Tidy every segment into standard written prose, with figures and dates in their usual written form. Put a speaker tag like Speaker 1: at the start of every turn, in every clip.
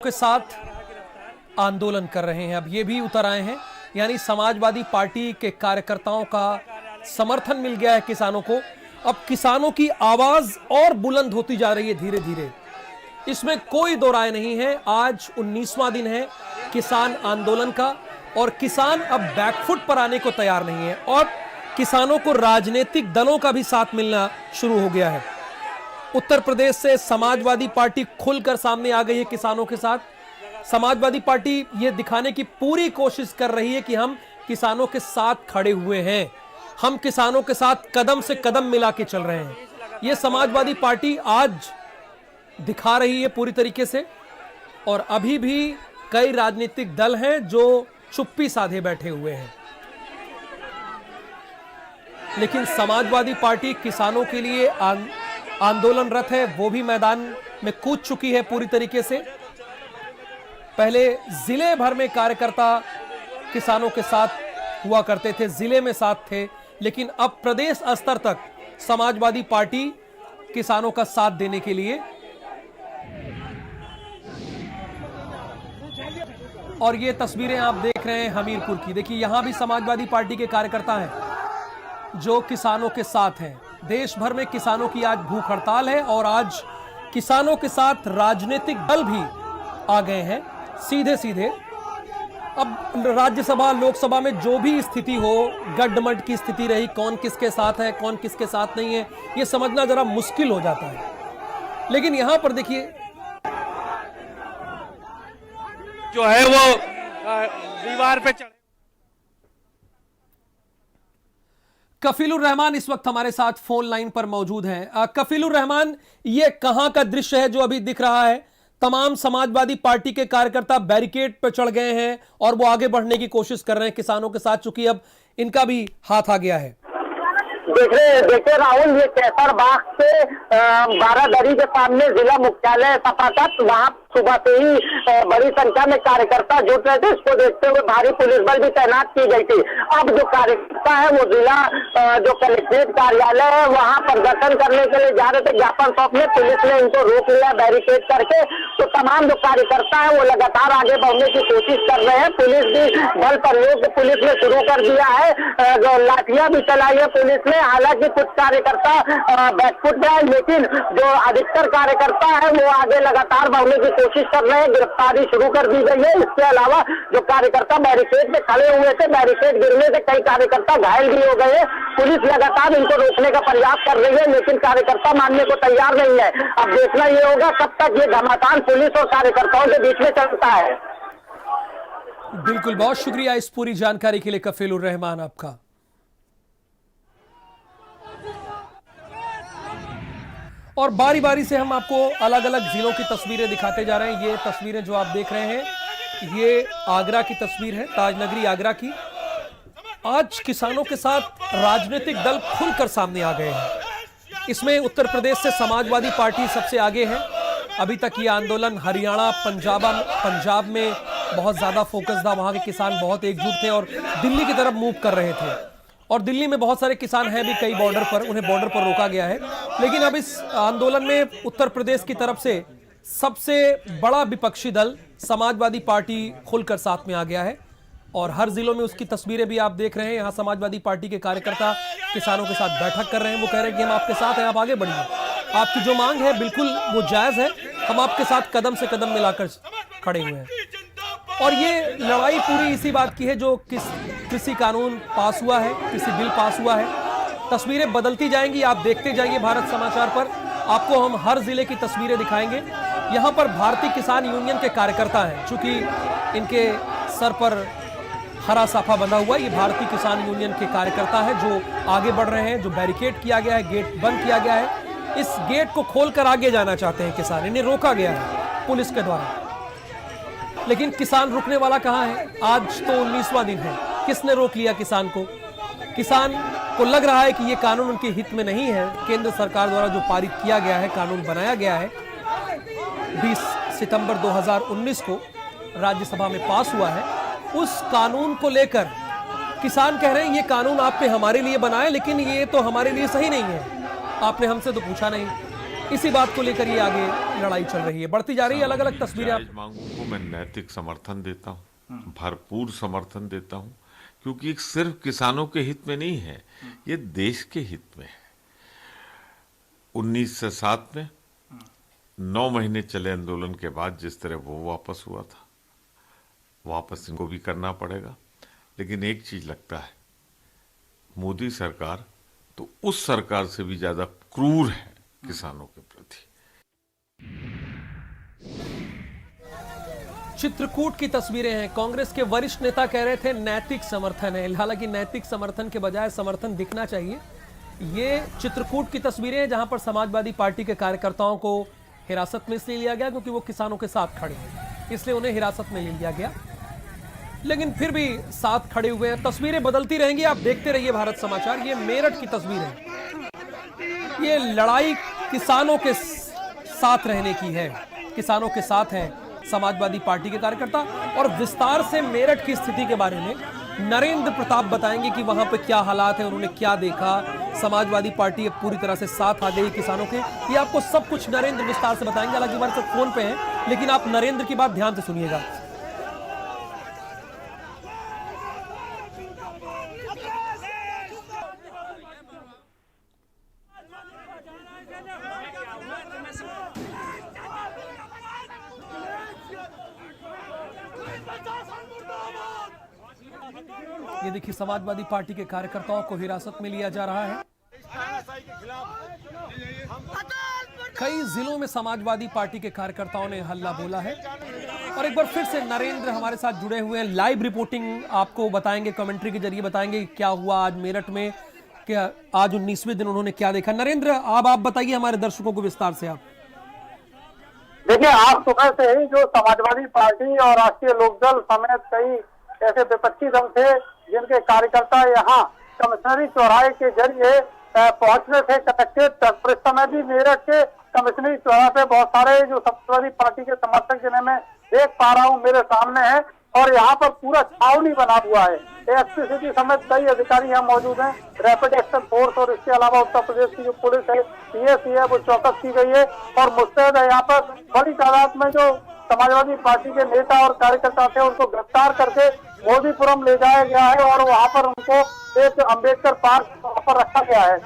Speaker 1: के साथ आंदोलन कर रहे हैं। अब ये भी उतर आए हैं, यानी समाजवादी पार्टी के कार्यकर्ताओं का समर्थन मिल गया है किसानों को। अब किसानों की आवाज और बुलंद होती जा रही है धीरे धीरे, इसमें कोई दो राय नहीं है। आज 19वां दिन है किसान आंदोलन का और किसान अब बैकफुट पर आने को तैयार नहीं है और किसानों को राजनीतिक दलों का भी साथ मिलना शुरू हो गया है। उत्तर प्रदेश से समाजवादी पार्टी खुलकर सामने आ गई है किसानों के साथ। समाजवादी पार्टी ये दिखाने की पूरी कोशिश कर रही है कि हम किसानों के साथ खड़े हुए हैं, हम किसानों के साथ कदम से कदम मिला के चल रहे हैं। ये समाजवादी पार्टी आज दिखा रही है पूरी तरीके से। और अभी भी कई राजनीतिक दल हैं जो चुप्पी साधे बैठे हुए हैं, लेकिन समाजवादी पार्टी किसानों के लिए आंदोलनरत है। वो भी मैदान में कूद चुकी है पूरी तरीके से। पहले जिले भर में कार्यकर्ता किसानों के साथ हुआ करते थे, जिले में साथ थे, लेकिन अब प्रदेश स्तर तक समाजवादी पार्टी किसानों का साथ देने के लिए। और ये तस्वीरें आप देख रहे हैं हमीरपुर की। देखिए, यहां भी समाजवादी पार्टी के कार्यकर्ता हैं जो किसानों के साथ हैं। देश भर में किसानों की आज भूख हड़ताल है और आज किसानों के साथ राजनीतिक दल भी आ गए हैं सीधे सीधे। अब राज्यसभा लोकसभा में जो भी स्थिति हो, गड्ढमड की स्थिति रही, कौन किसके साथ है कौन किसके साथ नहीं है, ये समझना जरा मुश्किल हो जाता है। लेकिन यहां पर देखिए
Speaker 2: जो है वो दीवार पे चढ़े।
Speaker 1: कफीलुर रहमान इस वक्त हमारे साथ फोन लाइन पर मौजूद हैं। कफीलुर रहमान, ये कहां का दृश्य है जो अभी दिख रहा है? तमाम समाजवादी पार्टी के कार्यकर्ता बैरिकेड पर चढ़ गए हैं और वो आगे बढ़ने की कोशिश कर रहे हैं किसानों के साथ, चूंकि अब इनका भी हाथ आ गया है।
Speaker 3: देखिए राहुल, ये कैसर बाग से बारादरी के सामने जिला मुख्यालय सपाटत, वहाँ सुबह से ही बड़ी संख्या में कार्यकर्ता जुट रहे थे। इसको देखते हुए भारी पुलिस बल भी तैनात की गई थी। अब जो कार्यकर्ता है वो जिला जो कलेक्ट्रेट कार्यालय है वहाँ प्रदर्शन करने के लिए जा रहे थे, ज्ञापन सौंपने। पुलिस ने इनको रोक लिया बैरिकेड करके। तो तमाम जो कार्यकर्ता है वो लगातार आगे बढ़ने की कोशिश कर रहे हैं। पुलिस भी बल प्रयोग पुलिस ने शुरू कर दिया है, जो लाठियां भी चलाई है पुलिस ने। हालांकि कुछ कार्यकर्ता बैकफुट गए, लेकिन जो अधिकतर कार्यकर्ता है वो आगे लगातार बढ़ने की कोशिश कर रहे हैं। गिरफ्तारी शुरू कर दी गई है। इसके अलावा जो कार्यकर्ता बैरिकेड में खड़े हुए थे, बैरिकेड गिरने से कई कार्यकर्ता घायल भी हो गए हैं। पुलिस लगातार इनको रोकने का प्रयास कर रही है, लेकिन कार्यकर्ता मानने को तैयार नहीं है। अब देखना ये होगा कब तक ये घमासान पुलिस और कार्यकर्ताओं के बीच में चलता है।
Speaker 1: बिल्कुल, बहुत शुक्रिया इस पूरी जानकारी के लिए कफीलुर रहमान आपका। और बारी बारी से हम आपको अलग अलग जिलों की तस्वीरें दिखाते जा रहे हैं। ये तस्वीरें जो आप देख रहे हैं ये आगरा की तस्वीर है, ताजनगरी आगरा की। आज किसानों के साथ राजनीतिक दल खुलकर सामने आ गए हैं। इसमें उत्तर प्रदेश से समाजवादी पार्टी सबसे आगे है। अभी तक ये आंदोलन हरियाणा, पंजाब में बहुत ज्यादा फोकस था, वहां के किसान बहुत एकजुट थे और दिल्ली की तरफ मूव कर रहे थे। और दिल्ली में बहुत सारे किसान हैं भी कई बॉर्डर पर, उन्हें बॉर्डर पर रोका गया है। लेकिन अब इस आंदोलन में उत्तर प्रदेश की तरफ से सबसे बड़ा विपक्षी दल समाजवादी पार्टी खुलकर साथ में आ गया है और हर जिलों में उसकी तस्वीरें भी आप देख रहे हैं। यहाँ समाजवादी पार्टी के कार्यकर्ता किसानों के साथ बैठक कर रहे हैं। वो कह रहे हैं कि हम आपके साथ हैं, आप आगे बढ़िए, आपकी जो मांग है बिल्कुल वो जायज है, हम आपके साथ कदम से कदम मिलाकर खड़े हुए हैं। और ये लड़ाई पूरी इसी बात की है जो कृषि कानून पास हुआ है, कृषि बिल पास हुआ है। तस्वीरें बदलती जाएंगी, आप देखते जाइए भारत समाचार पर, आपको हम हर जिले की तस्वीरें दिखाएंगे। यहाँ पर भारतीय किसान यूनियन के कार्यकर्ता हैं, चूंकि इनके सर पर हरा साफा बंधा हुआ, ये भारतीय किसान यूनियन के कार्यकर्ता है जो आगे बढ़ रहे हैं। जो बैरिकेड किया गया है, गेट बंद किया गया है, इस गेट को खोलकर आगे जाना चाहते हैं किसान, इन्हें रोका गया है पुलिस के द्वारा। लेकिन किसान रुकने वाला कहां है? आज तो 19वां दिन है, किसने रोक लिया किसान को? किसान को लग रहा है कि ये कानून उनके हित में नहीं है। केंद्र सरकार द्वारा जो पारित किया गया है, कानून बनाया गया है, 20 सितंबर 2019 को राज्यसभा में पास हुआ है, उस कानून को लेकर किसान कह रहे हैं ये कानून आपने हमारे लिए बनाया, लेकिन ये तो हमारे लिए सही नहीं है, आपने हमसे तो पूछा नहीं। इसी बात को लेकर ये आगे लड़ाई चल रही है, बढ़ती जा रही है। अलग अलग तस्वीरें
Speaker 4: जायज मांगों को मैं नैतिक समर्थन देता हूँ, भरपूर समर्थन देता हूँ, क्योंकि सिर्फ किसानों के हित में नहीं है, ये देश के हित में है। 19 से 7 में 9 महीने चले आंदोलन के बाद जिस तरह वो वापस हुआ था, वापस इनको भी करना पड़ेगा। लेकिन एक चीज लगता है, मोदी सरकार तो उस सरकार से भी ज्यादा क्रूर है किसानों के प्रति।
Speaker 1: चित्रकूट की तस्वीरें हैं। कांग्रेस के वरिष्ठ नेता कह रहे थे नैतिक समर्थन है, हालांकि नैतिक समर्थन के बजाय समर्थन दिखना चाहिए। ये चित्रकूट की तस्वीरें हैं जहां पर समाजवादी पार्टी के कार्यकर्ताओं को हिरासत में इसलिए लिया गया क्योंकि वो किसानों के साथ खड़े हैं, इसलिए उन्हें हिरासत में ले लिया गया। लेकिन फिर भी साथ खड़े हुए हैं। तस्वीरें बदलती रहेंगी, आप देखते रहिए भारत समाचार। ये मेरठ की तस्वीर है। ये लड़ाई किसानों के साथ रहने की है, किसानों के साथ है समाजवादी पार्टी के कार्यकर्ता। और विस्तार से मेरठ की स्थिति के बारे में नरेंद्र प्रताप बताएंगे कि वहां पे क्या हालात है, उन्होंने क्या देखा। समाजवादी पार्टी अब पूरी तरह से साथ आ गई किसानों के, ये आपको सब कुछ नरेंद्र विस्तार से बताएंगे। हालांकि हमारे साथ फोन पे हैं, लेकिन आप नरेंद्र की बात ध्यान से सुनिएगा। ये देखिए, समाजवादी पार्टी के कार्यकर्ताओं को हिरासत में लिया जा रहा है। कई जिलों में समाजवादी पार्टी के कार्यकर्ताओं ने हल्ला बोला है। और एक बार फिर से नरेंद्र हमारे साथ जुड़े हुए हैं, लाइव रिपोर्टिंग आपको बताएंगे, कमेंट्री के जरिए बताएंगे क्या हुआ आज मेरठ में, क्या आज 19वें दिन उन्होंने क्या देखा। नरेंद्र, आप बताइए हमारे दर्शकों को विस्तार से। आप
Speaker 3: देखिए, आज सुबह से ही जो समाजवादी पार्टी और राष्ट्रीय लोकदल समेत कई ऐसे विपक्षी दल थे जिनके कार्यकर्ता यहाँ कमिश्नरी चौराहे के जरिए पहुंचने थे कलेक्ट्रेट तक। इस समय भी मेरठ के कमिश्नरी चौराहे पे बहुत सारे जो समाजवादी पार्टी के समर्थक जिन्हें मैं देख पा रहा हूँ मेरे सामने है, और यहाँ पर पूरा छावनी बना हुआ है। एसपी सिटी समेत कई अधिकारी यहाँ मौजूद हैं, रैपिड एक्शन फोर्स, और इसके अलावा उत्तर प्रदेश की जो पुलिस है, पीएसी है, वो चौकस की गई है और मुस्तैद है। यहाँ पर बड़ी तादाद में जो समाजवादी पार्टी के नेता और कार्यकर्ता थे उनको गिरफ्तार करके मोदीपुरम ले जाया गया है और वहाँ पर उनको एक अम्बेडकर पार्क पर रखा गया है।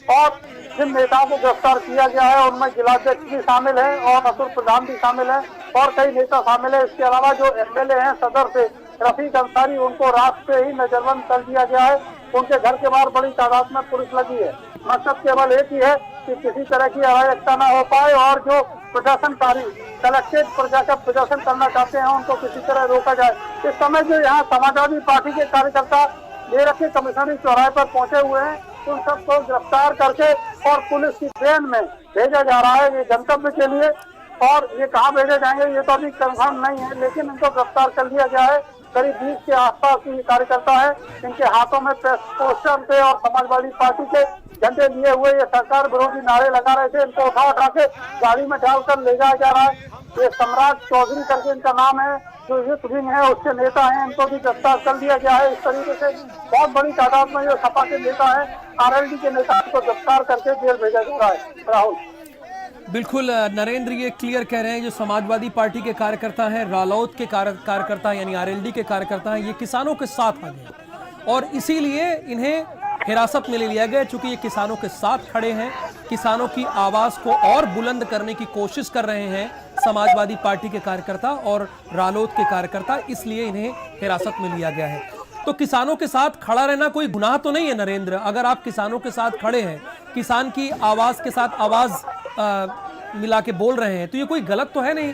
Speaker 3: और जिन नेताओं को गिरफ्तार किया गया है उनमें जिलाध्यक्ष भी शामिल है और असुर प्रधान भी शामिल है और कई नेता शामिल है। इसके अलावा जो एमएलए हैं सदर से रफीक अंसारी, उनको रात से ही नजरबंद कर दिया गया है। उनके घर के बाहर बड़ी तादाद में पुलिस लगी है। मकसद केवल एक ही है कि किसी तरह की अराजकता न हो पाए और जो प्रदर्शनकारी कलेक्ट्रेट पर जाकर प्रदर्शन करना चाहते हैं उनको किसी तरह रोका जाए। इस समय जो यहाँ समाजवादी पार्टी के कार्यकर्ता मेरठ के कमिश्नरी चौराहे पर पहुंचे हुए हैं, उन सबको गिरफ्तार करके और पुलिस की ट्रेन में भेजा जा रहा है ये गंतव्य के लिए। और ये कहाँ भेजे जाएंगे ये तो अभी कंफर्म नहीं है, लेकिन इनको गिरफ्तार कर लिया गया है। करीब 20 के आसपास ये कार्यकर्ता है, इनके हाथों में प्रेस पोस्टर थे और समाजवादी पार्टी के झंडे लिए हुए ये सरकार विरोधी नारे लगा रहे थे। इनको उठा के गाड़ी में डालकर ले जाया जा रहा है। ये सम्राट चौधरी करके इनका नाम है, जो यूथ विंग है उसके नेता हैं, इनको भी गिरफ्तार कर लिया गया है। इस तरीके से बहुत बड़ी तादाद में जो सपा के नेता है, आरएलडी के नेता को गिरफ्तार करके जेल भेजा जा रहा है। राहुल,
Speaker 1: बिल्कुल नरेंद्र ये क्लियर कह रहे हैं, जो समाजवादी पार्टी के कार्यकर्ता हैं, रालोद के कार्यकर्ता यानी आरएलडी के कार्यकर्ता हैं, ये किसानों के साथ आ गए और इसीलिए इन्हें हिरासत में ले लिया गया, चूंकि ये किसानों के साथ खड़े हैं, किसानों की आवाज को और बुलंद करने की कोशिश कर रहे हैं समाजवादी पार्टी के कार्यकर्ता और रालोद के कार्यकर्ता, इसलिए इन्हें हिरासत में लिया गया है। तो किसानों के साथ खड़ा रहना कोई गुनाह तो नहीं है नरेंद्र। अगर आप किसानों के साथ खड़े हैं, किसान की आवाज के साथ आवाज मिला के बोल रहे हैं, तो ये कोई गलत तो है नहीं।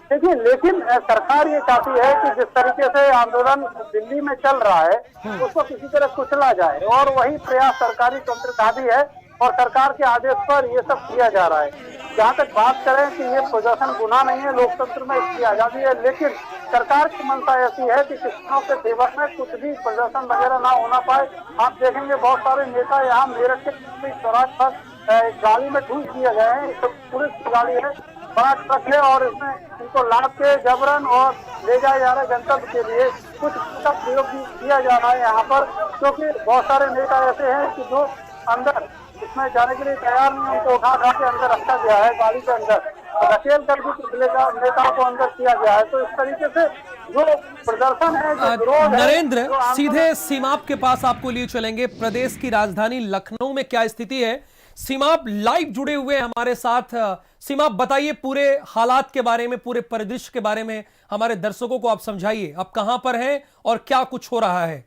Speaker 3: देखिए, लेकिन सरकार ये चाहती है कि जिस तरीके से आंदोलन दिल्ली में चल रहा है उसको किसी तरह कुचला जाए, और वही प्रयास सरकारी तंत्रता भी है और सरकार के आदेश पर ये सब किया जा रहा है। जहाँ तक बात करें कि ये प्रदर्शन गुनाह नहीं है, लोकतंत्र में इसकी आजादी है, लेकिन सरकार की मंशा ऐसी है कि किसानों के फेवर में कुछ भी प्रदर्शन वगैरह ना होना पाए। आप देखेंगे बहुत सारे नेता यहाँ मेरठ के चौराहे पर गाड़ी में ठूस दिए गए हैं। तो पुलिस की गाड़ी है, बड़ा ट्रक है और इसमें इनको लाद के जबरन और ले जाया जा रहा है गंतव्य के लिए। कुछ प्रयोग भी किया जा रहा है यहाँ पर, क्योंकि बहुत सारे नेता ऐसे हैं कि जो अंदर
Speaker 5: उसमें जाने के लिए तैयार नहीं, उनको उठा के अंदर रखा गया है, गाड़ी के अंदर धकेल कर भी कुछ नेताओं को अंदर किया गया है। तो इस तरीके से जो प्रदर्शन है, जो विरोध है,
Speaker 1: नरेंद्र,
Speaker 5: जो आंदोलन-
Speaker 1: सीधे सीमाप के पास आपको लिए चलेंगे। प्रदेश की राजधानी लखनऊ में क्या स्थिति है? सीमाप लाइव जुड़े हुए हैं हमारे साथ। सीमाप, बताइए पूरे हालात के बारे में, पूरे परिदृश्य के बारे में हमारे दर्शकों को आप समझाइए। आप कहां पर हैं और क्या कुछ हो रहा है?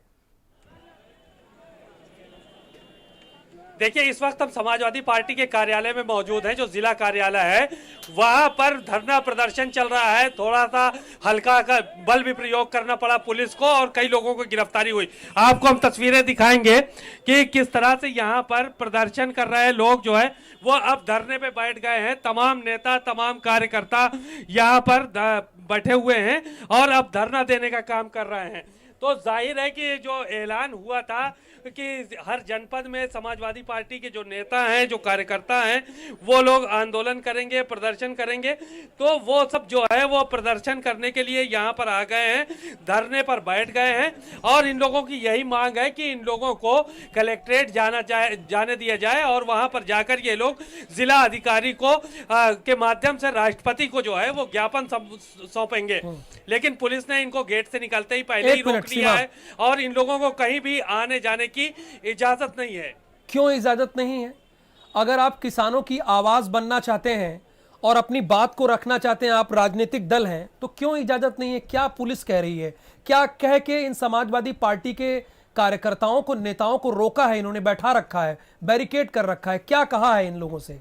Speaker 2: देखिए, इस वक्त हम समाजवादी पार्टी के कार्यालय में मौजूद हैं, जो जिला कार्यालय है। वहां पर धरना प्रदर्शन चल रहा है। थोड़ा सा हल्का का बल भी प्रयोग करना पड़ा पुलिस को और कई लोगों को गिरफ्तारी हुई। आपको हम तस्वीरें दिखाएंगे कि किस तरह से यहाँ पर प्रदर्शन कर रहे लोग जो है वो अब धरने पे बैठ गए हैं। तमाम नेता, तमाम कार्यकर्ता यहाँ पर बैठे हुए हैं और अब धरना देने का काम कर रहे हैं। तो जाहिर है कि जो ऐलान हुआ था कि हर जनपद में समाजवादी पार्टी के जो नेता हैं, जो कार्यकर्ता हैं, वो लोग आंदोलन करेंगे, प्रदर्शन करेंगे, तो वो सब जो है वो प्रदर्शन करने के लिए यहाँ पर आ गए हैं, धरने पर बैठ गए हैं। और इन लोगों की यही मांग है कि इन लोगों को कलेक्ट्रेट जाने दिया जाए और वहाँ पर जाकर ये लोग जिला अधिकारी को के माध्यम से राष्ट्रपति को जो है वो ज्ञापन सौंपेंगे। लेकिन पुलिस ने इनको गेट से निकलते ही पहले ही रोक लिया है और इन लोगों को कहीं भी आने जाने की इजाजत नहीं है।
Speaker 1: क्यों इजाजत नहीं है? अगर आप किसानों की आवाज बनना चाहते हैं और अपनी बात को रखना चाहते हैं, आप राजनीतिक दल हैं, तो क्यों इजाजत नहीं है? क्या पुलिस कह रही है? क्या कह के इन समाजवादी पार्टी के कार्यकर्ताओं को, नेताओं को रोका है? इन्होंने बैठा रखा है, बैरिकेड कर रखा है, क्या कहा है इन लोगों से?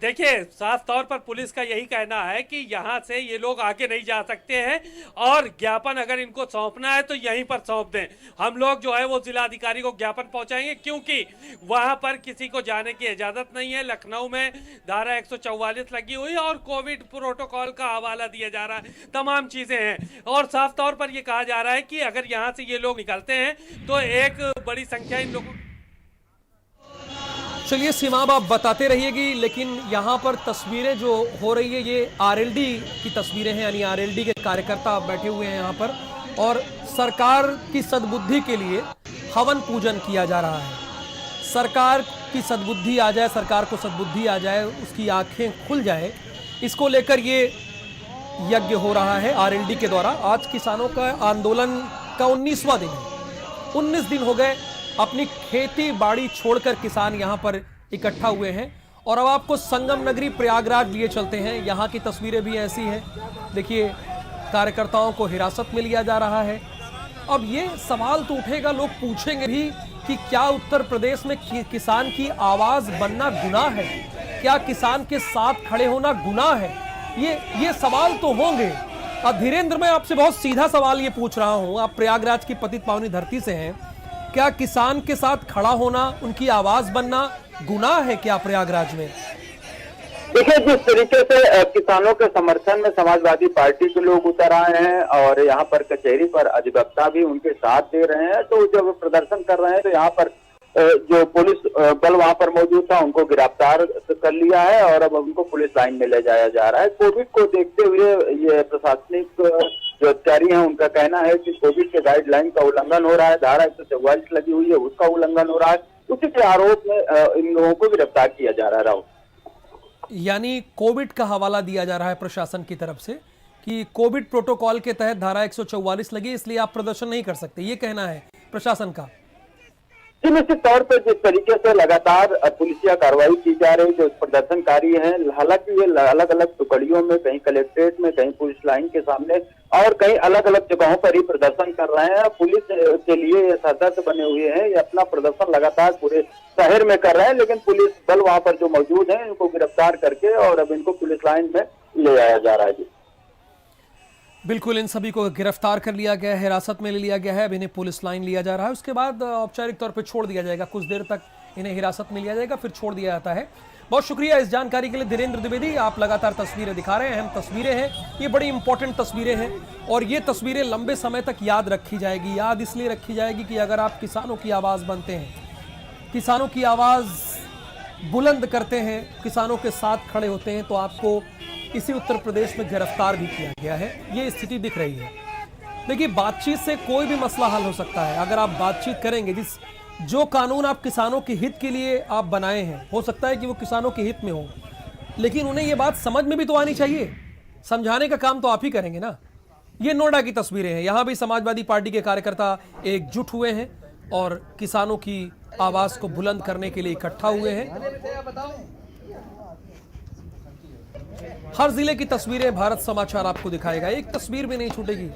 Speaker 2: देखिए, साफ तौर पर पुलिस का यही कहना है कि यहाँ से ये लोग आगे नहीं जा सकते हैं और ज्ञापन अगर इनको सौंपना है तो यहीं पर सौंप दें। हम लोग जो है वो जिला अधिकारी को ज्ञापन पहुंचाएंगे, क्योंकि वहाँ पर किसी को जाने की इजाज़त नहीं है। लखनऊ में धारा 144 लगी हुई है और कोविड प्रोटोकॉल का हवाला दिया जा रहा है, तमाम चीज़ें हैं। और साफ तौर पर ये कहा जा रहा है कि अगर यहाँ से ये लोग निकलते हैं तो एक बड़ी संख्या इन लोगों।
Speaker 1: चलिए सीमाब, आप बताते रहिएगी, लेकिन यहाँ पर तस्वीरें जो हो रही है ये आरएलडी की तस्वीरें हैं, यानी आरएलडी के कार्यकर्ता बैठे हुए हैं यहाँ पर और सरकार की सद्बुद्धि के लिए हवन पूजन किया जा रहा है। सरकार की सद्बुद्धि आ जाए, सरकार को सद्बुद्धि आ जाए, उसकी आंखें खुल जाए, इसको लेकर ये यज्ञ हो रहा है आरएलडी के द्वारा। आज किसानों का आंदोलन का 19वां दिन है। 19 दिन हो गए अपनी खेती बाड़ी छोड़कर किसान यहां पर इकट्ठा हुए हैं। और अब आपको संगम नगरी प्रयागराज लिए चलते हैं। यहां की तस्वीरें भी ऐसी हैं। देखिए, कार्यकर्ताओं को हिरासत में लिया जा रहा है। अब ये सवाल तो उठेगा, लोग पूछेंगे भी कि क्या उत्तर प्रदेश में किसान की आवाज बनना गुनाह है? क्या किसान के साथ खड़े होना गुनाह है? ये सवाल तो होंगे। अब धीरेन्द्र, मैं आपसे बहुत सीधा सवाल ये पूछ रहा हूं, आप प्रयागराज की पतित पावनी धरती से हैं, क्या किसान के साथ खड़ा होना, उनकी आवाज बनना गुनाह है क्या प्रयागराज में?
Speaker 3: देखिए, जिस तरीके से किसानों के समर्थन में समाजवादी पार्टी के लोग उतर आए हैं और यहाँ पर कचहरी पर अधिवक्ता भी उनके साथ दे रहे हैं, तो जब प्रदर्शन कर रहे हैं तो यहाँ पर जो पुलिस बल वहां पर मौजूद था उनको गिरफ्तार कर लिया है और अब उनको पुलिस लाइन में ले जाया जा रहा है। कोविड को देखते हुए ये प्रशासनिक जो अधिकारी हैं उनका कहना है कि कोविड के गाइडलाइन का उल्लंघन हो रहा है, धारा 144 लगी हुई है उसका उल्लंघन हो रहा है, उसी के आरोप में इन लोगों को गिरफ्तार किया जा रहा है। राहुल,
Speaker 1: यानी कोविड का हवाला दिया जा रहा है प्रशासन की तरफ से कि कोविड प्रोटोकॉल के तहत धारा 144 लगी, इसलिए आप प्रदर्शन नहीं कर सकते, ये कहना है प्रशासन का।
Speaker 3: निश्चित तौर पर जिस तरीके से लगातार पुलिसिया कार्रवाई की जा रही है, जो प्रदर्शनकारी हैं, हालांकि ये अलग अलग टुकड़ियों में, कहीं कलेक्ट्रेट में, कहीं पुलिस लाइन के सामने और कहीं अलग अलग जगहों पर ही प्रदर्शन कर रहे हैं। पुलिस के लिए ये सशक्त बने हुए हैं, ये अपना प्रदर्शन लगातार पूरे शहर में कर रहे हैं, लेकिन पुलिस बल वहां पर जो मौजूद है इनको गिरफ्तार करके और अब इनको पुलिस लाइन में ले आया जा रहा है।
Speaker 1: बिल्कुल, इन सभी को गिरफ्तार कर लिया गया है, हिरासत में ले लिया गया है। अब इन्हें पुलिस लाइन लिया जा रहा है, उसके बाद औपचारिक तौर पे छोड़ दिया जाएगा। कुछ देर तक इन्हें हिरासत में लिया जाएगा, फिर छोड़ दिया जाता है। बहुत शुक्रिया इस जानकारी के लिए धीरेन्द्र द्विवेदी। आप लगातार तस्वीरें दिखा रहे हैं, अहम तस्वीरें हैं, ये बड़ी इंपॉर्टेंट तस्वीरें हैं और ये तस्वीरें लंबे समय तक याद रखी जाएगी। याद इसलिए रखी जाएगी कि अगर आप किसानों की आवाज़ बनते हैं, किसानों की आवाज़ बुलंद करते हैं, किसानों के साथ खड़े होते हैं, तो आपको इसी उत्तर प्रदेश में गिरफ्तार भी किया गया है। ये स्थिति दिख रही है। देखिए, बातचीत से कोई भी मसला हल हो सकता है। अगर आप बातचीत करेंगे, जो कानून आप किसानों के हित के लिए आप बनाए हैं, हो सकता है कि वो किसानों के हित में हो, लेकिन उन्हें ये बात समझ में भी तो आनी चाहिए। समझाने का काम तो आप ही करेंगे ना। ये नोएडा की तस्वीरें हैं। यहां भी समाजवादी पार्टी के कार्यकर्ता एकजुट हुए हैं और किसानों की आवाज को बुलंद करने के लिए इकट्ठा हुए हैं। हर जिले की तस्वीरें भारत समाचार आपको दिखाएगा, एक तस्वीर भी नहीं छूटेगी।